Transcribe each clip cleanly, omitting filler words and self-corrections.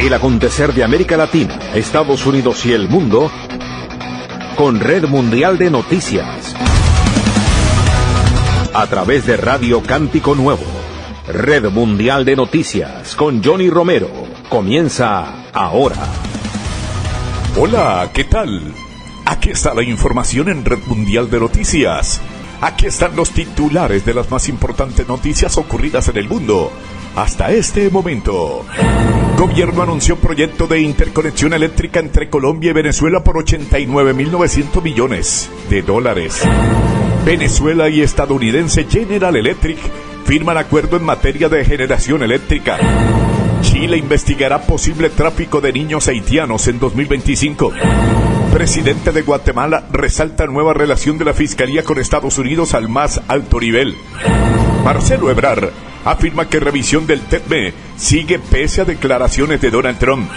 El acontecer de América Latina, Estados Unidos y el mundo con Red Mundial de Noticias. A través de Radio Cántico Nuevo. Red Mundial de Noticias con Johnny Romero. Comienza ahora. Hola, ¿qué tal? Aquí está la información en Red Mundial de Noticias. Aquí están los titulares de las más importantes noticias ocurridas en el mundo hasta este momento. Gobierno anunció proyecto de interconexión eléctrica entre Colombia y Venezuela por $89.900 millones. Venezuela y estadounidense General Electric firman acuerdo en materia de generación eléctrica. Chile investigará posible tráfico de niños haitianos en 2025. Presidente de Guatemala resalta nueva relación de la Fiscalía con Estados Unidos al más alto nivel. Marcelo Ebrard afirma que revisión del TEPME sigue pese a declaraciones de Donald Trump.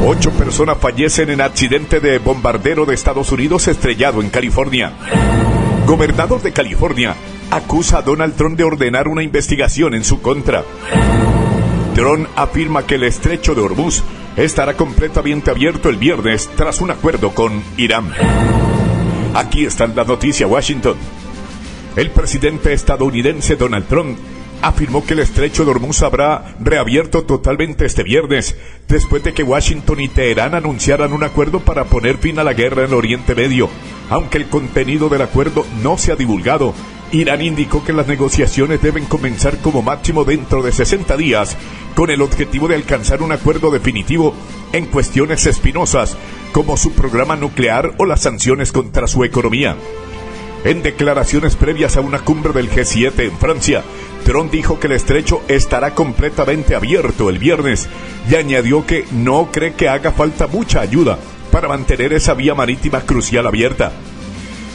8 personas fallecen en accidente de bombardero de Estados Unidos estrellado en California. Gobernador de California acusa a Donald Trump de ordenar una investigación en su contra. Trump afirma que el estrecho de Hormuz estará completamente abierto el viernes tras un acuerdo con Irán. Aquí está la noticia, Washington. El presidente estadounidense Donald Trump afirmó que el estrecho de Hormuz habrá reabierto totalmente este viernes, después de que Washington y Teherán anunciaran un acuerdo para poner fin a la guerra en Oriente Medio. Aunque el contenido del acuerdo no se ha divulgado, Irán indicó que las negociaciones deben comenzar como máximo dentro de 60 días, con el objetivo de alcanzar un acuerdo definitivo en cuestiones espinosas, como su programa nuclear o las sanciones contra su economía. En declaraciones previas a una cumbre del G7 en Francia, Trump dijo que el estrecho estará completamente abierto el viernes y añadió que no cree que haga falta mucha ayuda para mantener esa vía marítima crucial abierta.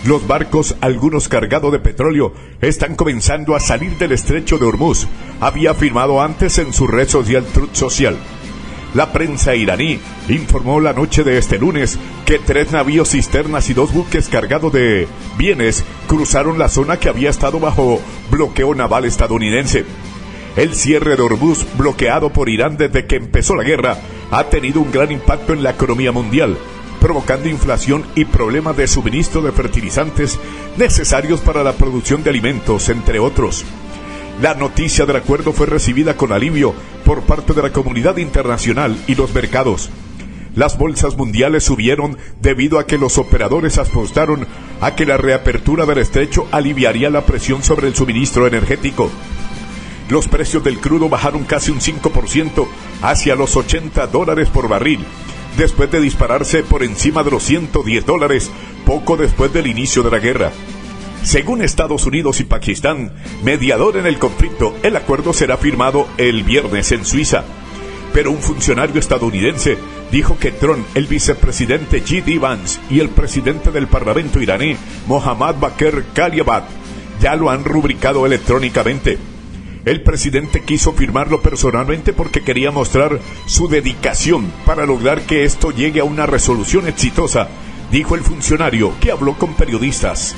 Los barcos, algunos cargados de petróleo, están comenzando a salir del estrecho de Hormuz, había afirmado antes en su red social Truth Social. La prensa iraní informó la noche de este lunes que 3 navíos cisternas y 2 buques cargados de bienes cruzaron la zona que había estado bajo bloqueo naval estadounidense. El cierre de Hormuz, bloqueado por Irán desde que empezó la guerra, ha tenido un gran impacto en la economía mundial, provocando inflación y problemas de suministro de fertilizantes necesarios para la producción de alimentos, entre otros. La noticia del acuerdo fue recibida con alivio por parte de la comunidad internacional y los mercados. Las bolsas mundiales subieron debido a que los operadores apostaron a que la reapertura del estrecho aliviaría la presión sobre el suministro energético. Los precios del crudo bajaron casi un 5% hacia los $80 por barril, después de dispararse por encima de los $110 poco después del inicio de la guerra. Según Estados Unidos y Pakistán, mediador en el conflicto, el acuerdo será firmado el viernes en Suiza. Pero un funcionario estadounidense dijo que Trump, el vicepresidente J.D. Vance y el presidente del parlamento iraní, Mohammad Bakr Kaliabad, ya lo han rubricado electrónicamente. El presidente quiso firmarlo personalmente porque quería mostrar su dedicación para lograr que esto llegue a una resolución exitosa, dijo el funcionario que habló con periodistas.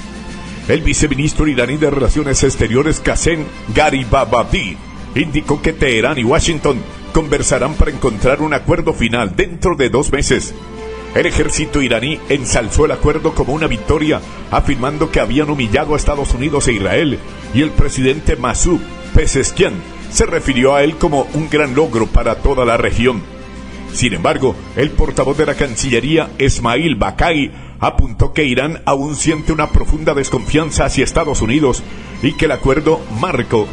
El viceministro iraní de Relaciones Exteriores Qasem Garibabadi indicó que Teherán y Washington conversarán para encontrar un acuerdo final dentro de 2 meses. El ejército iraní ensalzó el acuerdo como una victoria, afirmando que habían humillado a Estados Unidos e Israel, y el presidente Masoud Pezeshkian se refirió a él como un gran logro para toda la región. Sin embargo, el portavoz de la Cancillería, Esmail Bakai, apuntó que Irán aún siente una profunda desconfianza hacia Estados Unidos y que el acuerdo marco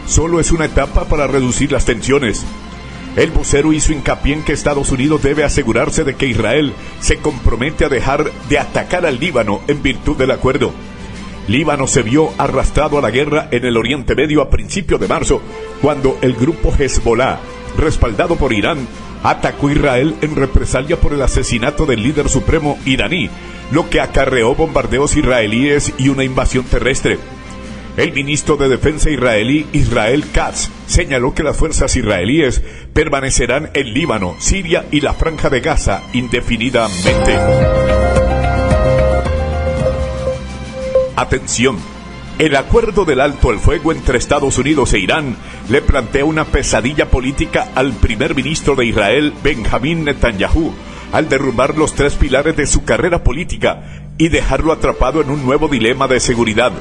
solo es una etapa para reducir las tensiones. El vocero hizo hincapié en que Estados Unidos debe asegurarse de que Israel se compromete a dejar de atacar al Líbano en virtud del acuerdo. Líbano se vio arrastrado a la guerra en el Oriente Medio a principios de marzo, cuando el grupo Hezbollah, respaldado por Irán, atacó a Israel en represalia por el asesinato del líder supremo iraní, lo que acarreó bombardeos israelíes y una invasión terrestre. El ministro de Defensa israelí, Israel Katz, señaló que las fuerzas israelíes permanecerán en Líbano, Siria y la Franja de Gaza indefinidamente. Atención. El acuerdo del alto al fuego entre Estados Unidos e Irán le plantea una pesadilla política al primer ministro de Israel, Benjamín Netanyahu, al derrumbar los 3 pilares de su carrera política y dejarlo atrapado en un nuevo dilema de seguridad.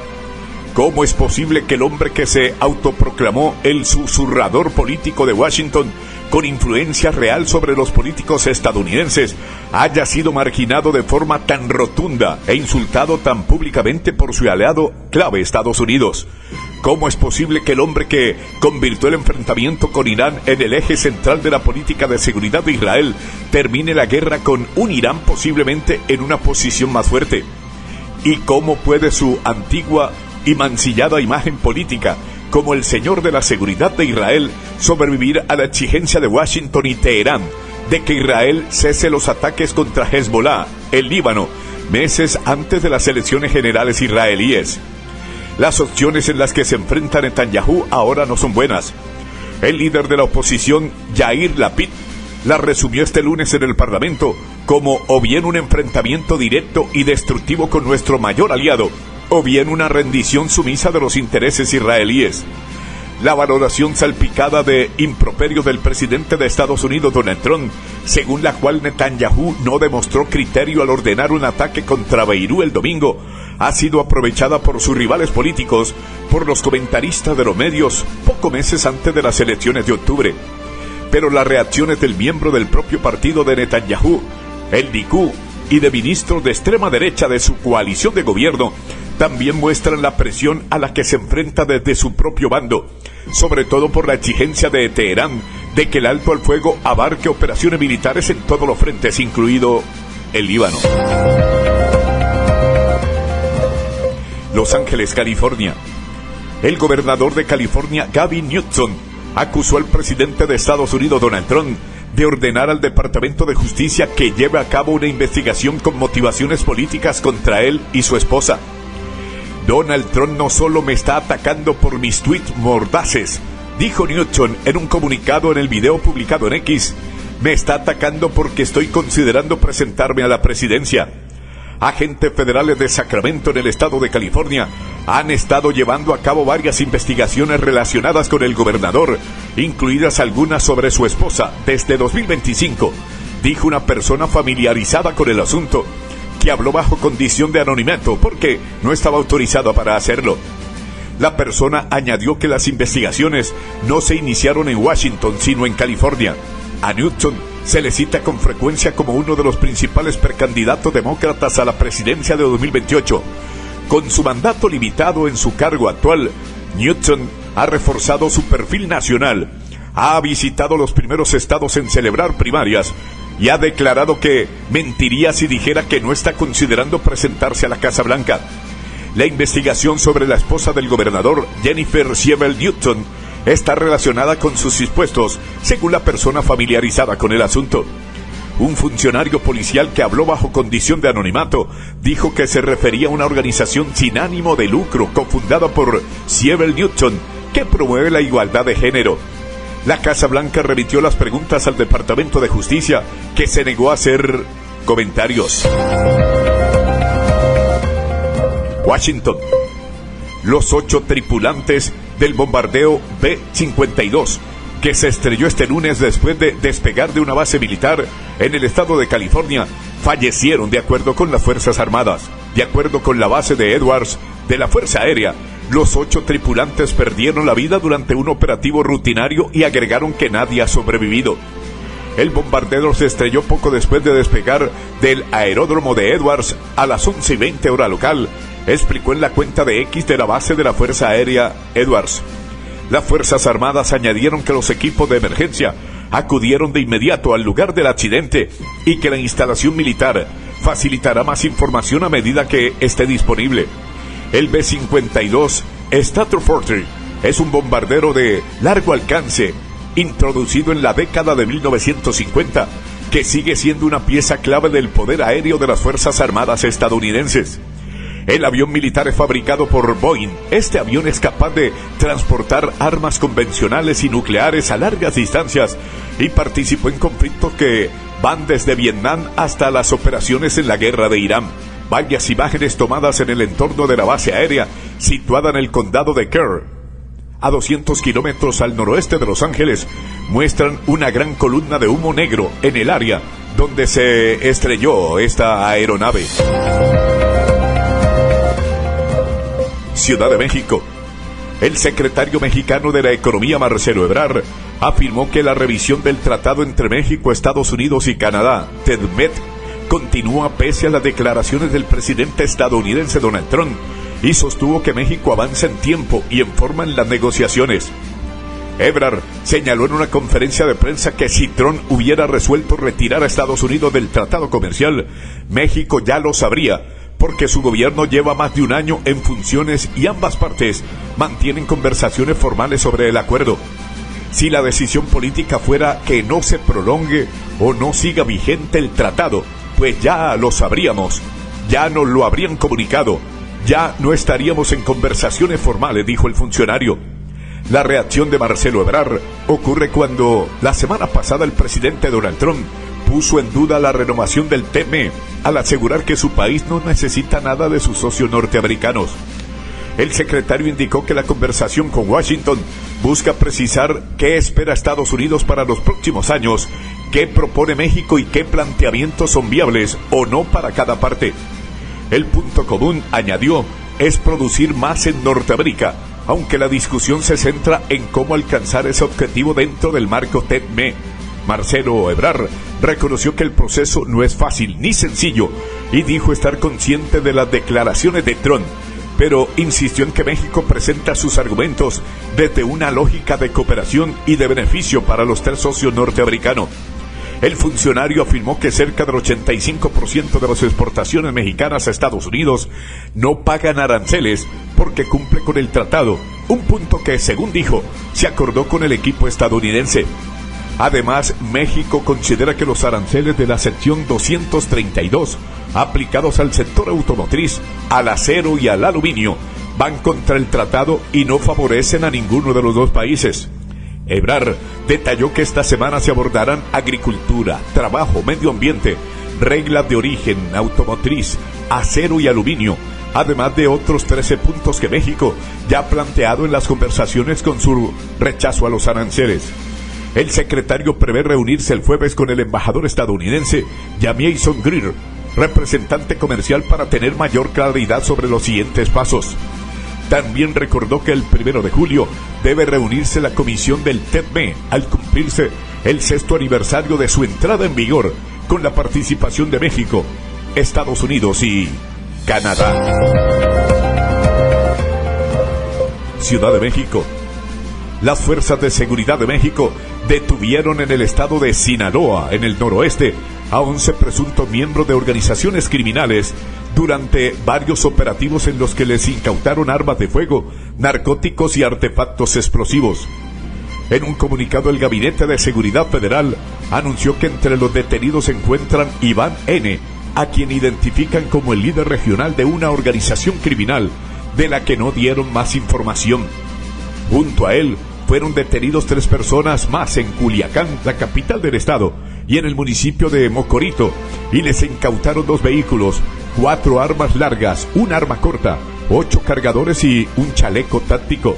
¿Cómo es posible que el hombre que se autoproclamó el susurrador político de Washington, con influencia real sobre los políticos estadounidenses, haya sido marginado de forma tan rotunda e insultado tan públicamente por su aliado clave, Estados Unidos? ¿Cómo es posible que el hombre que convirtió el enfrentamiento con Irán en el eje central de la política de seguridad de Israel termine la guerra con un Irán posiblemente en una posición más fuerte? ¿Y cómo puede su antigua y mancillada imagen política como el señor de la seguridad de Israel sobrevivir a la exigencia de Washington y Teherán de que Israel cese los ataques contra Hezbollah, el Líbano, meses antes de las elecciones generales israelíes? Las opciones en las que se enfrenta Netanyahu ahora no son buenas. El líder de la oposición, Yair Lapid, la resumió este lunes en el Parlamento como o bien un enfrentamiento directo y destructivo con nuestro mayor aliado, o bien una rendición sumisa de los intereses israelíes. La valoración salpicada de improperio del presidente de Estados Unidos, Donald Trump, según la cual Netanyahu no demostró criterio al ordenar un ataque contra Beirut el domingo, ha sido aprovechada por sus rivales políticos, por los comentaristas de los medios, pocos meses antes de las elecciones de octubre. Pero las reacciones del miembro del propio partido de Netanyahu, el Likud, y de ministros de extrema derecha de su coalición de gobierno, también muestran la presión a la que se enfrenta desde su propio bando, sobre todo por la exigencia de Teherán de que el alto al fuego abarque operaciones militares en todos los frentes, incluido el Líbano. Los Ángeles, California. El gobernador de California, Gavin Newsom, acusó al presidente de Estados Unidos, Donald Trump, de ordenar al Departamento de Justicia que lleve a cabo una investigación con motivaciones políticas contra él y su esposa. Donald Trump no solo me está atacando por mis tweets mordaces, dijo Newsom en un comunicado en el video publicado en X, me está atacando porque estoy considerando presentarme a la presidencia. Agentes federales de Sacramento en el estado de California han estado llevando a cabo varias investigaciones relacionadas con el gobernador, incluidas algunas sobre su esposa, desde 2025, dijo una persona familiarizada con el asunto, que habló bajo condición de anonimato porque no estaba autorizado para hacerlo. La persona añadió que las investigaciones no se iniciaron en Washington, sino en California. A Newsom se le cita con frecuencia como uno de los principales precandidatos demócratas a la presidencia de 2028. Con su mandato limitado en su cargo actual, Newsom ha reforzado su perfil nacional, ha visitado los primeros estados en celebrar primarias y ha declarado que mentiría si dijera que no está considerando presentarse a la Casa Blanca. La investigación sobre la esposa del gobernador, Jennifer Siebel Newsom, está relacionada con sus impuestos, según la persona familiarizada con el asunto. Un funcionario policial que habló bajo condición de anonimato dijo que se refería a una organización sin ánimo de lucro cofundada por Siebel Newsom, que promueve la igualdad de género. La Casa Blanca remitió las preguntas al Departamento de Justicia, que se negó a hacer comentarios. Washington. Los 8 tripulantes del bombardeo B-52, que se estrelló este lunes después de despegar de una base militar en el estado de California, fallecieron de acuerdo con las Fuerzas Armadas. De acuerdo con la base de Edwards de la Fuerza Aérea, los 8 tripulantes perdieron la vida durante un operativo rutinario y agregaron que nadie ha sobrevivido. El bombardero se estrelló poco después de despegar del aeródromo de Edwards a las 11:20 hora local, explicó en la cuenta de X de la base de la Fuerza Aérea Edwards. Las Fuerzas Armadas añadieron que los equipos de emergencia acudieron de inmediato al lugar del accidente y que la instalación militar facilitará más información a medida que esté disponible. El B-52 Stratofortress es un bombardero de largo alcance, introducido en la década de 1950, que sigue siendo una pieza clave del poder aéreo de las Fuerzas Armadas estadounidenses. El avión militar es fabricado por Boeing. Este avión es capaz de transportar armas convencionales y nucleares a largas distancias y participó en conflictos que van desde Vietnam hasta las operaciones en la guerra de Irán. Varias imágenes tomadas en el entorno de la base aérea situada en el condado de Kerr, a 200 kilómetros al noroeste de Los Ángeles, muestran una gran columna de humo negro en el área donde se estrelló esta aeronave. Ciudad de México. El secretario mexicano de la Economía, Marcelo Ebrard, afirmó que la revisión del tratado entre México, Estados Unidos y Canadá, TEDMED, continúa pese a las declaraciones del presidente estadounidense Donald Trump, y sostuvo que México avanza en tiempo y en forma en las negociaciones. Ebrard señaló en una conferencia de prensa que si Trump hubiera resuelto retirar a Estados Unidos del tratado comercial, México ya lo sabría, porque su gobierno lleva más de un año en funciones y ambas partes mantienen conversaciones formales sobre el acuerdo. Si la decisión política fuera que no se prolongue o no siga vigente el tratado, pues ya lo sabríamos, ya nos lo habrían comunicado, ya no estaríamos en conversaciones formales, dijo el funcionario. La reacción de Marcelo Ebrard ocurre cuando la semana pasada el presidente Donald Trump puso en duda la renovación del TEME al asegurar que su país no necesita nada de sus socios norteamericanos. El secretario indicó que la conversación con Washington busca precisar qué espera Estados Unidos para los próximos años, qué propone México y qué planteamientos son viables o no para cada parte. El punto común, añadió, es producir más en Norteamérica, aunque la discusión se centra en cómo alcanzar ese objetivo dentro del marco TEDME. Marcelo Ebrard reconoció que el proceso no es fácil ni sencillo y dijo estar consciente de las declaraciones de Trump, pero insistió en que México presenta sus argumentos desde una lógica de cooperación y de beneficio para los tres socios norteamericanos. El funcionario afirmó que cerca del 85% de las exportaciones mexicanas a Estados Unidos no pagan aranceles porque cumple con el tratado, un punto que, según dijo, se acordó con el equipo estadounidense. Además, México considera que los aranceles de la sección 232, aplicados al sector automotriz, al acero y al aluminio, van contra el tratado y no favorecen a ninguno de los dos países. Ebrard detalló que esta semana se abordarán agricultura, trabajo, medio ambiente, reglas de origen, automotriz, acero y aluminio, además de otros 13 puntos que México ya ha planteado en las conversaciones con su rechazo a los aranceles. El secretario prevé reunirse el jueves con el embajador estadounidense Jamieson Greer, representante comercial, para tener mayor claridad sobre los siguientes pasos. También recordó que el 1 de julio debe reunirse la comisión del TEDME al cumplirse el 6º aniversario de su entrada en vigor, con la participación de México, Estados Unidos y Canadá. Ciudad de México. Las fuerzas de seguridad de México detuvieron en el estado de Sinaloa, en el noroeste, a 11 presuntos miembros de organizaciones criminales durante varios operativos en los que les incautaron armas de fuego, narcóticos y artefactos explosivos. En un comunicado, el Gabinete de Seguridad Federal anunció que entre los detenidos se encuentran Iván N., a quien identifican como el líder regional de una organización criminal, de la que no dieron más información. Junto a él, fueron detenidos 3 personas más en Culiacán, la capital del estado, y en el municipio de Mocorito, y les incautaron 2 vehículos, 4 armas largas, un arma corta, 8 cargadores y un chaleco táctico.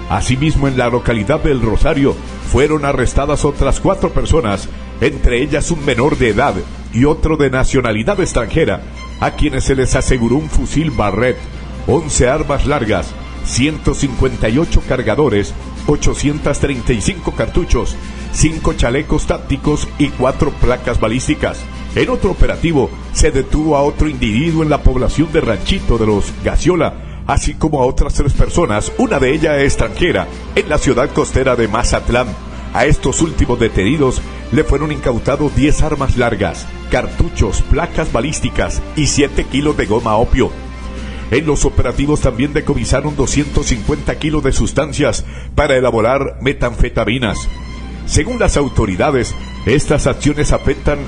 Asimismo, en la localidad del Rosario, fueron arrestadas otras 4 personas, entre ellas un menor de edad y otro de nacionalidad extranjera, a quienes se les aseguró un fusil Barrett, 11 armas largas, 158 cargadores, 835 cartuchos, 5 chalecos tácticos y 4 placas balísticas. En otro operativo, se detuvo a otro individuo en la población de Ranchito de los Gaciola, así como a otras 3 personas, una de ellas extranjera, en la ciudad costera de Mazatlán. A estos últimos detenidos le fueron incautados 10 armas largas, cartuchos, placas balísticas y 7 kilos de goma opio. En los operativos también decomisaron 250 kilos de sustancias para elaborar metanfetaminas. Según las autoridades, estas acciones afectan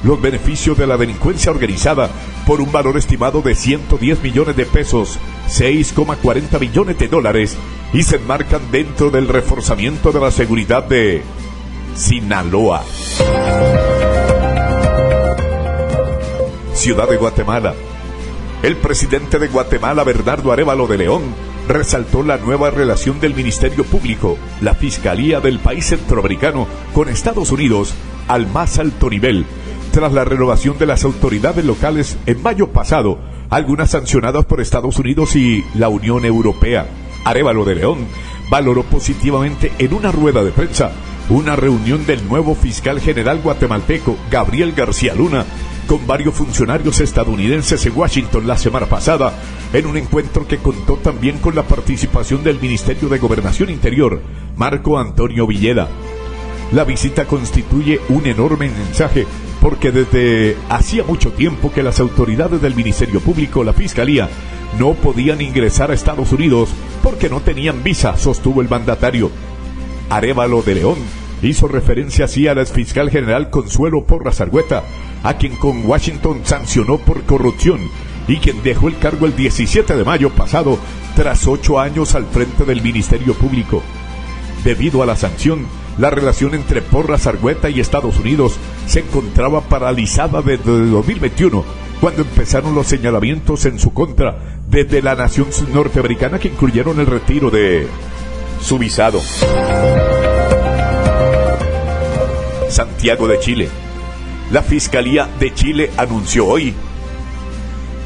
los beneficios de la delincuencia organizada por un valor estimado de 110 millones de pesos, 6,40 millones de dólares, y se enmarcan dentro del reforzamiento de la seguridad de Sinaloa. Ciudad de Guatemala. El presidente de Guatemala, Bernardo Arévalo de León, resaltó la nueva relación del Ministerio Público, la Fiscalía del país centroamericano, con Estados Unidos al más alto nivel, tras la renovación de las autoridades locales en mayo pasado, algunas sancionadas por Estados Unidos y la Unión Europea. Arévalo de León valoró positivamente en una rueda de prensa una reunión del nuevo fiscal general guatemalteco, Gabriel García Luna, con varios funcionarios estadounidenses en Washington la semana pasada, en un encuentro que contó también con la participación del Ministerio de Gobernación Interior, Marco Antonio Villeda. La visita constituye un enorme mensaje porque desde hacía mucho tiempo que las autoridades del Ministerio Público, la Fiscalía, no podían ingresar a Estados Unidos porque no tenían visa, sostuvo el mandatario. Arévalo de León hizo referencia así al exfiscal general Consuelo Porras Argüeta, a quien con Washington sancionó por corrupción y quien dejó el cargo el 17 de mayo pasado tras 8 años al frente del Ministerio Público. Debido a la sanción, la relación entre Porras Argüeta y Estados Unidos se encontraba paralizada desde 2021, cuando empezaron los señalamientos en su contra desde la nación norteamericana que incluyeron el retiro de su visado. Santiago de Chile. La Fiscalía de Chile anunció hoy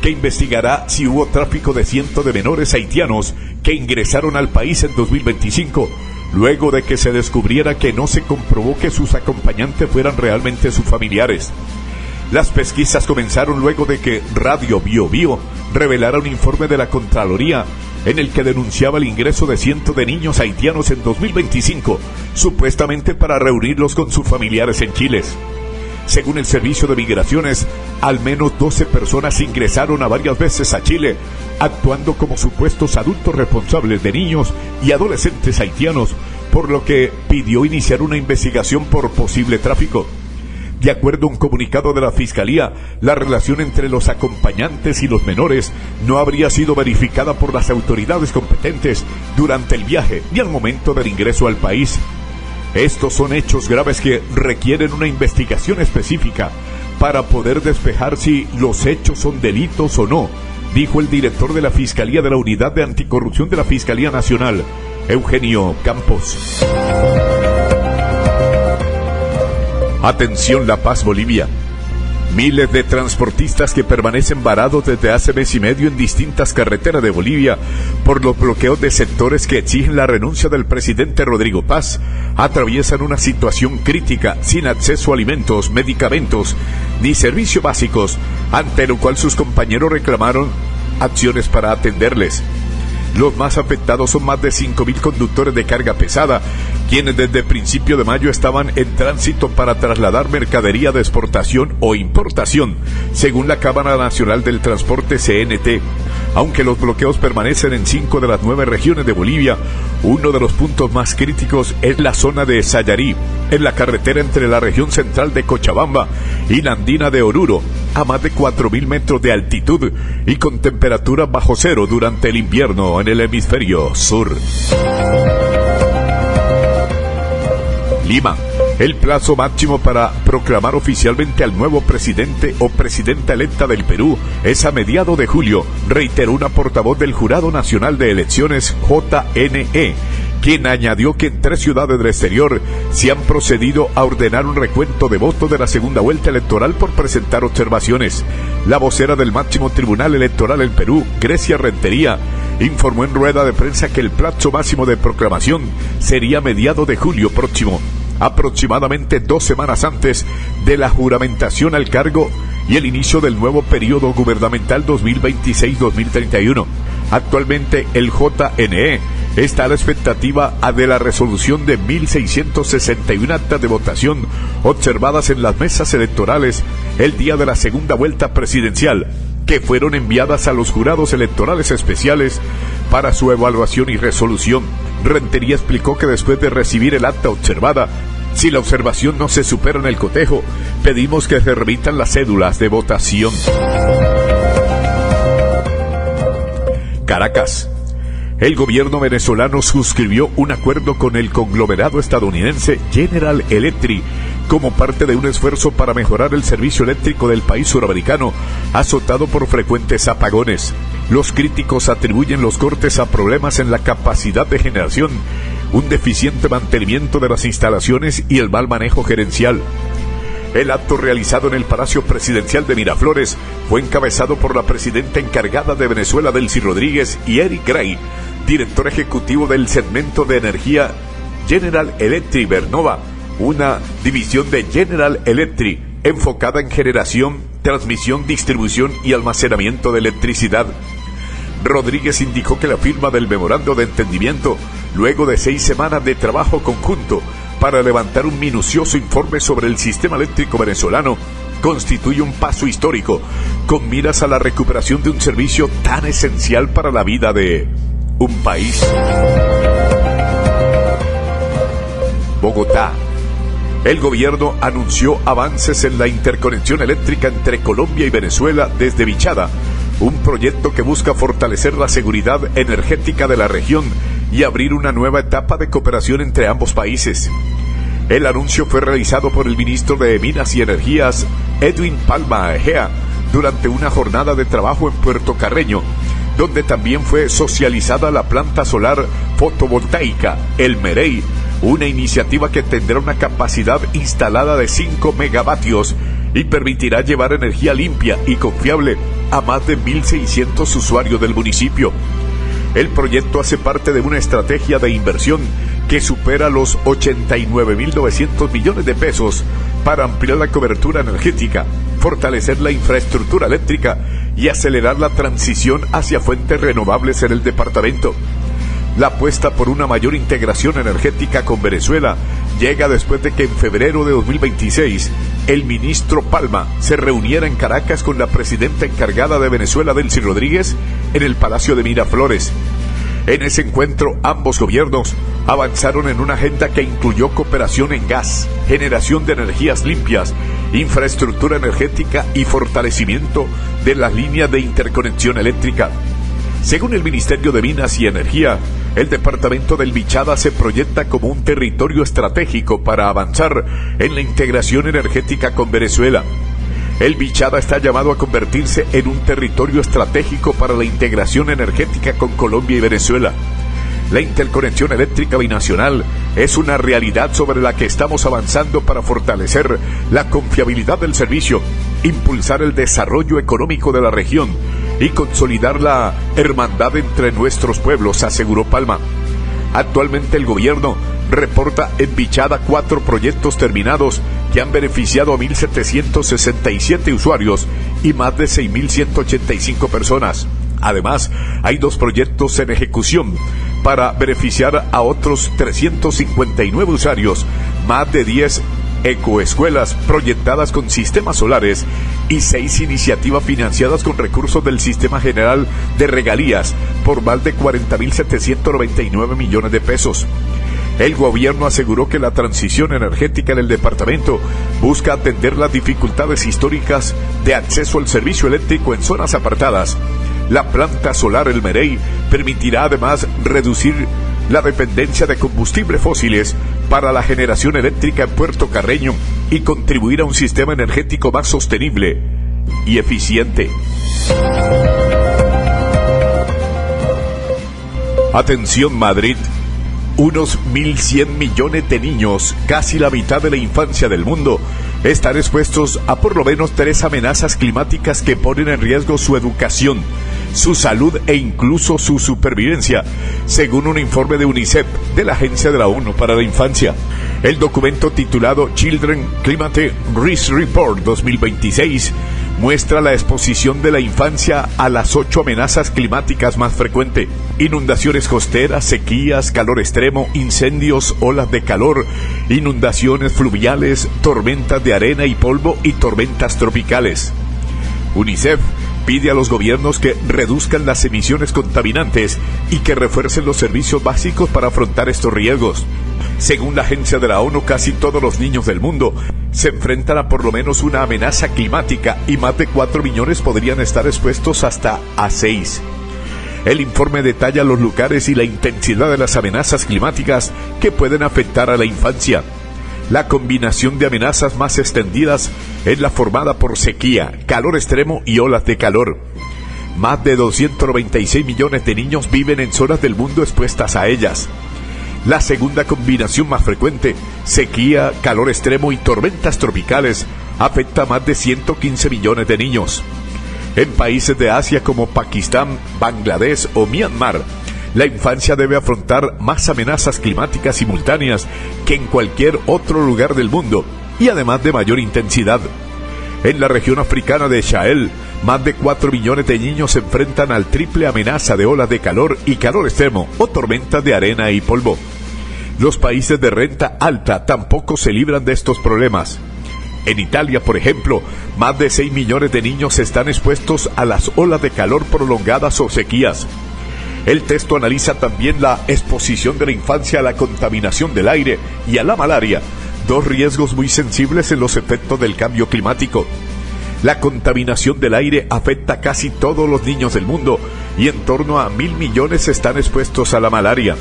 que investigará si hubo tráfico de cientos de menores haitianos que ingresaron al país en 2025, luego de que se descubriera que no se comprobó que sus acompañantes fueran realmente sus familiares. Las pesquisas comenzaron luego de que Radio Bio Bio revelara un informe de la Contraloría en el que denunciaba el ingreso de cientos de niños haitianos en 2025, supuestamente para reunirlos con sus familiares en Chile. Según el Servicio de Migraciones, al menos 12 personas ingresaron a varias veces a Chile, actuando como supuestos adultos responsables de niños y adolescentes haitianos, por lo que pidió iniciar una investigación por posible tráfico. De acuerdo a un comunicado de la Fiscalía, la relación entre los acompañantes y los menores no habría sido verificada por las autoridades competentes durante el viaje ni al momento del ingreso al país. Estos son hechos graves que requieren una investigación específica para poder despejar si los hechos son delitos o no, dijo el director de la Fiscalía de la Unidad de Anticorrupción de la Fiscalía Nacional, Eugenio Campos. Atención La Paz, Bolivia. Miles de transportistas que permanecen varados desde hace mes y medio en distintas carreteras de Bolivia por los bloqueos de sectores que exigen la renuncia del presidente Rodrigo Paz atraviesan una situación crítica sin acceso a alimentos, medicamentos ni servicios básicos, ante lo cual sus compañeros reclamaron acciones para atenderles. Los más afectados son más de 5.000 conductores de carga pesada, quienes desde principio de mayo estaban en tránsito para trasladar mercadería de exportación o importación, según la Cámara Nacional del Transporte CNT. Aunque los bloqueos permanecen en 5 de las 9 regiones de Bolivia, uno de los puntos más críticos es la zona de Sayarí, en la carretera entre la región central de Cochabamba y la andina de Oruro, a más de 4.000 metros de altitud y con temperaturas bajo cero durante el invierno en el hemisferio sur. Lima. El plazo máximo para proclamar oficialmente al nuevo presidente o presidenta electa del Perú es a mediados de julio, reiteró una portavoz del Jurado Nacional de Elecciones, JNE, quien añadió que en 3 ciudades del exterior se han procedido a ordenar un recuento de votos de la segunda vuelta electoral por presentar observaciones. La vocera del máximo tribunal electoral en Perú, Grecia Rentería, informó en rueda de prensa que el plazo máximo de proclamación sería a mediados de julio próximo, aproximadamente 2 semanas antes de la juramentación al cargo y el inicio del nuevo periodo gubernamental 2026-2031. Actualmente el JNE está a la expectativa de la resolución de 1.661 actas de votación observadas en las mesas electorales el día de la segunda vuelta presidencial, que fueron enviadas a los jurados electorales especiales para su evaluación y resolución. Rentería explicó que después de recibir el acta observada, si la observación no se supera en el cotejo, pedimos que se remitan las cédulas de votación. Caracas. El gobierno venezolano suscribió un acuerdo con el conglomerado estadounidense General Electric como parte de un esfuerzo para mejorar el servicio eléctrico del país suramericano, azotado por frecuentes apagones. Los críticos atribuyen los cortes a problemas en la capacidad de generación, un deficiente mantenimiento de las instalaciones y el mal manejo gerencial. El acto realizado en el Palacio Presidencial de Miraflores fue encabezado por la presidenta encargada de Venezuela, Delcy Rodríguez, y Eric Gray, director ejecutivo del segmento de energía General Electric Vernova, una división de General Electric enfocada en generación, transmisión, distribución y almacenamiento de electricidad. Rodríguez indicó que la firma del memorando de entendimiento, luego de 6 semanas de trabajo conjunto para levantar un minucioso informe sobre el sistema eléctrico venezolano, constituye un paso histórico con miras a la recuperación de un servicio tan esencial para la vida de un país. Bogotá. El gobierno anunció avances en la interconexión eléctrica entre Colombia y Venezuela desde Vichada, un proyecto que busca fortalecer la seguridad energética de la región y abrir una nueva etapa de cooperación entre ambos países. El anuncio fue realizado por el ministro de Minas y Energías, Edwin Palma Egea, durante una jornada de trabajo en Puerto Carreño, donde también fue socializada la planta solar fotovoltaica, el MEREI, una iniciativa que tendrá una capacidad instalada de 5 megavatios y permitirá llevar energía limpia y confiable a más de 1.600 usuarios del municipio. El proyecto hace parte de una estrategia de inversión que supera los 89.900 millones de pesos para ampliar la cobertura energética, fortalecer la infraestructura eléctrica y acelerar la transición hacia fuentes renovables en el departamento. La apuesta por una mayor integración energética con Venezuela llega después de que en febrero de 2026 el ministro Palma se reuniera en Caracas con la presidenta encargada de Venezuela, Delcy Rodríguez, en el Palacio de Miraflores. En ese encuentro, ambos gobiernos avanzaron en una agenda que incluyó cooperación en gas, generación de energías limpias, infraestructura energética y fortalecimiento de las líneas de interconexión eléctrica. Según el Ministerio de Minas y Energía, el departamento del Vichada se proyecta como un territorio estratégico para avanzar en la integración energética con Venezuela. El Vichada está llamado a convertirse en un territorio estratégico para la integración energética con Colombia y Venezuela. La interconexión eléctrica binacional es una realidad sobre la que estamos avanzando para fortalecer la confiabilidad del servicio, impulsar el desarrollo económico de la región y consolidar la hermandad entre nuestros pueblos, aseguró Palma. Actualmente el gobierno reporta en Vichada 4 proyectos terminados que han beneficiado a 1.767 usuarios y más de 6.185 personas. Además, hay 2 proyectos en ejecución para beneficiar a otros 359 usuarios, más de 10 ecoescuelas proyectadas con sistemas solares y 6 iniciativas financiadas con recursos del Sistema General de Regalías por más de 40.799 millones de pesos. El gobierno aseguró que la transición energética en el departamento busca atender las dificultades históricas de acceso al servicio eléctrico en zonas apartadas. La planta solar El MEREI permitirá además reducir la dependencia de combustibles fósiles para la generación eléctrica en Puerto Carreño y contribuir a un sistema energético más sostenible y eficiente. Atención Madrid. Unos 1.100 millones de niños, casi la mitad de la infancia del mundo, están expuestos a por lo menos 3 amenazas climáticas que ponen en riesgo su educación, su salud e incluso su supervivencia, según un informe de UNICEF, de la Agencia de la ONU para la Infancia. El documento titulado Children Climate Risk Report 2026 muestra la exposición de la infancia a las 8 amenazas climáticas más frecuentes: inundaciones costeras, sequías, calor extremo, incendios, olas de calor, inundaciones fluviales, tormentas de arena y polvo y tormentas tropicales. UNICEF pide a los gobiernos que reduzcan las emisiones contaminantes y que refuercen los servicios básicos para afrontar estos riesgos. Según la Agencia de la ONU, casi todos los niños del mundo se enfrentan a por lo menos una amenaza climática y más de 4 millones podrían estar expuestos hasta a 6. El informe detalla los lugares y la intensidad de las amenazas climáticas que pueden afectar a la infancia. La combinación de amenazas más extendidas es la formada por sequía, calor extremo y olas de calor. Más de 296 millones de niños viven en zonas del mundo expuestas a ellas. La segunda combinación más frecuente, sequía, calor extremo y tormentas tropicales, afecta a más de 115 millones de niños. En países de Asia como Pakistán, Bangladesh o Myanmar, la infancia debe afrontar más amenazas climáticas simultáneas que en cualquier otro lugar del mundo, y además de mayor intensidad. En la región africana de Sahel, más de 4 millones de niños se enfrentan al triple amenaza de olas de calor y calor extremo o tormentas de arena y polvo. Los países de renta alta tampoco se libran de estos problemas. En Italia, por ejemplo, más de 6 millones de niños están expuestos a las olas de calor prolongadas o sequías. El texto analiza también la exposición de la infancia a la contaminación del aire y a la malaria, dos riesgos muy sensibles en los efectos del cambio climático. La contaminación del aire afecta a casi todos los niños del mundo y en torno a 1.000 millones están expuestos a la malaria.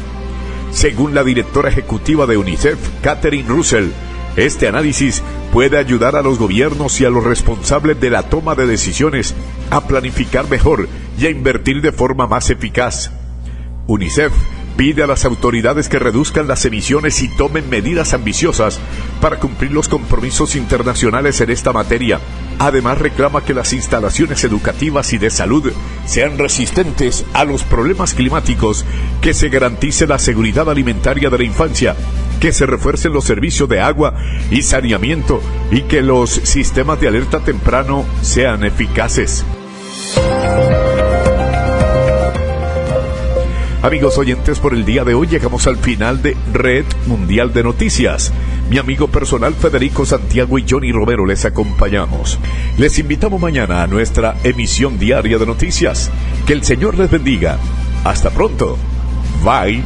Según la directora ejecutiva de UNICEF, Catherine Russell, este análisis puede ayudar a los gobiernos y a los responsables de la toma de decisiones a planificar mejor y a invertir de forma más eficaz. UNICEF pide a las autoridades que reduzcan las emisiones y tomen medidas ambiciosas para cumplir los compromisos internacionales en esta materia. Además, reclama que las instalaciones educativas y de salud sean resistentes a los problemas climáticos, que se garantice la seguridad alimentaria de la infancia, que se refuercen los servicios de agua y saneamiento y que los sistemas de alerta temprano sean eficaces. Amigos oyentes, por el día de hoy llegamos al final de Red Mundial de Noticias. Mi amigo personal Federico Santiago y Johnny Romero les acompañamos. Les invitamos mañana a nuestra emisión diaria de noticias. Que el Señor les bendiga. Hasta pronto. Bye.